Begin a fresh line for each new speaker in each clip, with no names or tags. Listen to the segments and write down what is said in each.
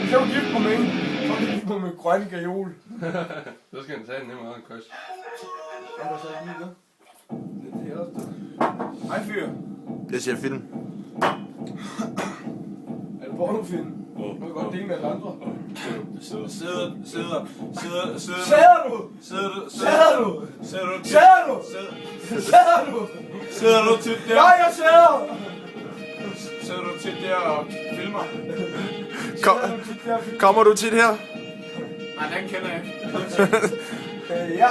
Hvis jeg var gift mig med en, så var det gift mig med grønne gajol.
Så skal han tage en nemmere kys.
Jeg var så ikke lige det. Det er også det. Hej fyr.
Jeg ser film.
Er det pornofilm? Du kan godt dele med alle andre.
Sidder du tit der?
Ja, jeg sidder!
Sidder du tit der og filmer?
Kommer du tit her?
Nej, den kender jeg ikke.
Ja.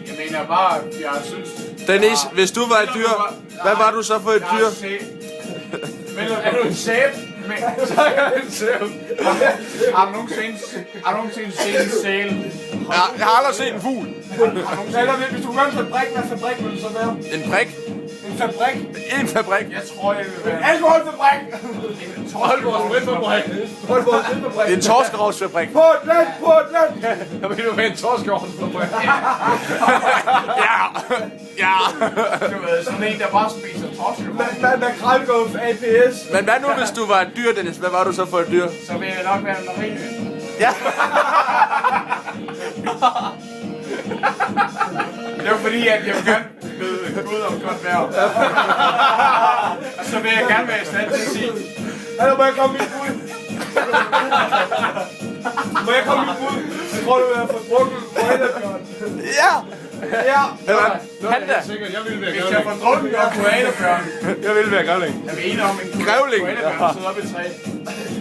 Jeg mener bare, jeg synes...
Dennis, hvis du var et dyr, hvad var du så for et dyr?
Er du en sæbe? Så er jeg en sæbe. Har du nogensinde set en sæl?
Jeg har aldrig set en fugl.
Eller hvis du gør en fabrik, hvad fabrik vil det så være?
En prik.
En fabrik?
En fabrik.
Jeg tror, jeg vil være...
Alkoholfabrik!
En Aalborg-Spritfabrik.
En torskerovsfabrik.
På et land!
Jeg vil jo være en torskerovnsfabrik.
Ja.
Du ved, sådan en, der bare spiser torskerovn.
Med kralgård APS.
Men hvad nu, hvis du var et dyr, Dennis? Hvad var du så for et dyr?
Så vil jeg nok være en marine.
Ja.
Det var fordi, at jeg vil gerne byde Gud om godt vejr. Så vil jeg gerne være i stand til at sige...
Eller må jeg komme mit bud? Må jeg komme mit bud? Jeg tror, du vil få drukket koalabjørn.
Ja.
Ja.
Panda.
Jeg vil være
Hvis jeg får drukket og koalabjørn,
Jeg vil være grævling.
er vi enige om en
Grævling.
koalabjørn sidder oppe i træet.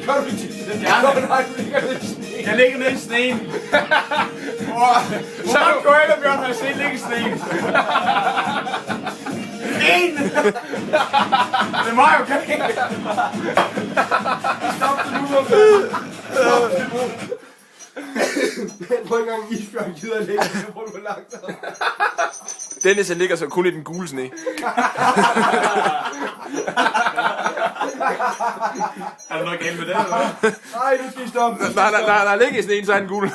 Gør du ikke det?
Ja.
Nej, du ligger lidt i sneen.
Jeg ligger nede i sneen. Hvor mange koalabjørn har jeg set ligge i sneen? En! Det er mig, okay?
Stop det nu, hvor Stop det nu. Jeg tror ikke engang, isbjørn gider at ligge, så får du lagt dig.
Dennis han ligger så kun i den gule sne.
Er der noget galt med det, eller hvad?
Nej, nu skal I stoppe.
Nej, der ligger i sneen, så er den gul.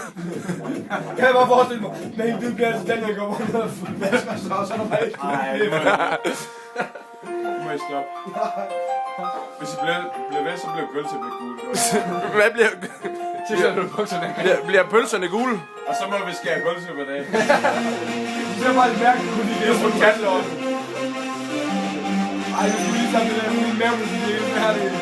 Kan jeg bare forestille mig? Nej, det bliver altså den, jeg kommer ned og vasker sig, og så er der bare ikke.
Nej, nu må I stoppe. Hvis I bliver ved, så bliver gulv til at blive gul.
Hvad bliver pølserne gule?
Og så må vi skære gulv til hver dag.
Det ser bare lidt mærkeligt ud,
Det er jo på kattelån.
Ej, du skulle lige tage det der min mave, hvis det er færdigt.